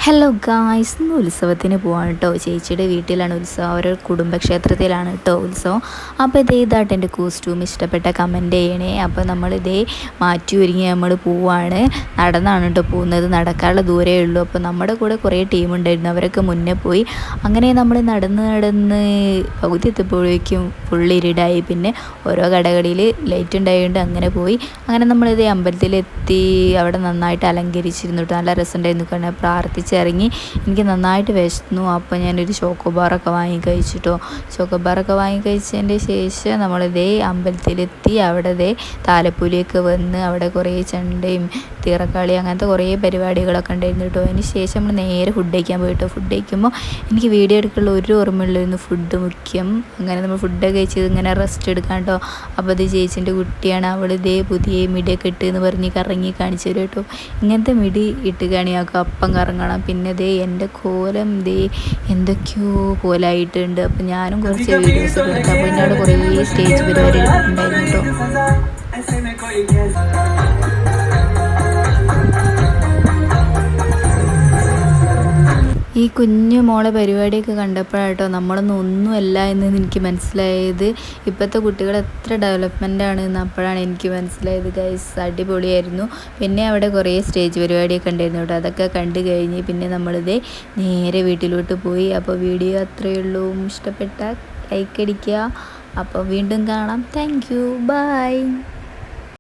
Hello guys, ഇന്ന് ഉത്സവത്തിന് പോവാണ് കേട്ടോ. ചേച്ചിയുടെ വീട്ടിലാണ് ഉത്സവം, അവരുടെ കുടുംബക്ഷേത്രത്തിലാണ് കേട്ടോ ഉത്സവം. അപ്പോൾ ഇതായിട്ട് എൻ്റെ കോസ്റ്റ്യൂം ഇഷ്ടപ്പെട്ട കമൻറ്റ് ചെയ്യണേ. അപ്പോൾ നമ്മളിതേ മാറ്റി ഒരുങ്ങി നമ്മൾ പോവാണ്. നടന്നാണ് കേട്ടോ പോകുന്നത്, നടക്കാനുള്ള ദൂരമേ ഉള്ളൂ. അപ്പോൾ നമ്മുടെ കൂടെ കുറേ ടീം ഉണ്ടായിരുന്നു, അവരൊക്കെ മുന്നേ പോയി. അങ്ങനെ നമ്മൾ നടന്ന് പകുതി എത്തിയപ്പോഴേക്കും ഫുള്ള് ഇരുടായി. പിന്നെ ഓരോ കടകളിൽ ലൈറ്റ് ഉണ്ടായതുകൊണ്ട് അങ്ങനെ പോയി. അങ്ങനെ നമ്മളിതേ അമ്പലത്തിലെത്തി. അവിടെ നന്നായിട്ട് അലങ്കരിച്ചിരുന്നു കേട്ടോ, നല്ല രസമുണ്ടായിരുന്നു. കാരണം പ്രാർത്ഥിച്ചിറങ്ങി. എനിക്ക് നന്നായിട്ട് വിശന്നു. അപ്പോൾ ഞാനൊരു ചോക്കോബാറൊക്കെ വാങ്ങി കഴിച്ചിട്ടോ. ചോക്കോബാറൊക്കെ വാങ്ങി കഴിച്ചതിൻ്റെ ശേഷം നമ്മളിതേ അമ്പലത്തിലെത്തി. അവിടെ താലപ്പൊലിയൊക്കെ വന്ന് അവിടെ കുറേ ചെണ്ടയും തിറക്കളി അങ്ങനത്തെ കുറേ പരിപാടികളൊക്കെ ഉണ്ടായിരുന്നു കേട്ടോ. അതിന് ശേഷം നമ്മൾ നേരെ ഫുഡ് കഴിക്കാൻ പോയിട്ടോ. ഫുഡ് കഴിക്കുമ്പോൾ എനിക്ക് വീഡിയോ എടുക്കാനുള്ള ഒരു ഓർമ്മയുള്ളായിരുന്നു, ഫുഡ് മുഖ്യം. അങ്ങനെ നമ്മൾ ഫുഡൊക്കെ കഴിച്ചത് ഇങ്ങനെ റെസ്റ്റ് എടുക്കാൻ കേട്ടോ. അപ്പോൾ ഇത് ചേച്ചിൻ്റെ കുട്ടിയാണ്, അവൾ പുതിയ മിടിയൊക്കെ ഇട്ട് എന്ന് പറഞ്ഞ് കറങ്ങി കാണിച്ചു തരും കേട്ടോ. ഇങ്ങനത്തെ മിടി ഇട്ട് കാണിയാക്കും അപ്പം കറങ്ങണം. പിന്നെ എൻ്റെ കോലം എന്തൊക്കെയോ കോലായിട്ടുണ്ട്. അപ്പം ഞാനും കുറച്ച് വീഡിയോസ് ഒക്കെ എടുക്കാം. അപ്പോൾ എന്നോട് കുറേ സ്റ്റേജ് പരിപാടി ഉണ്ടായിരുന്നു കേട്ടോ. ഈ കുഞ്ഞു മോളെ പരിപാടിയൊക്കെ കണ്ടപ്പോഴാട്ടോ നമ്മളൊന്നും ഒന്നുമല്ല എന്ന് എനിക്ക് മനസ്സിലായത്. ഇപ്പോഴത്തെ കുട്ടികൾ എത്ര ഡെവലപ്മെൻ്റ് ആണ് എന്ന് അപ്പോഴാണ് എനിക്ക് മനസ്സിലായത് ഗൈസ്. അടിപൊളിയായിരുന്നു. പിന്നെ അവിടെ കുറേ സ്റ്റേജ് പരിപാടിയൊക്കെ ഉണ്ടായിരുന്നു കേട്ടോ. അതൊക്കെ കണ്ടു കഴിഞ്ഞ് പിന്നെ നേരെ വീട്ടിലോട്ട് പോയി. അപ്പോൾ വീഡിയോ അത്രയേ ഉള്ളൂ. ഇഷ്ടപ്പെട്ട ലൈക്ക് അടിക്കുക. അപ്പോൾ വീണ്ടും കാണാം. Thank you, by.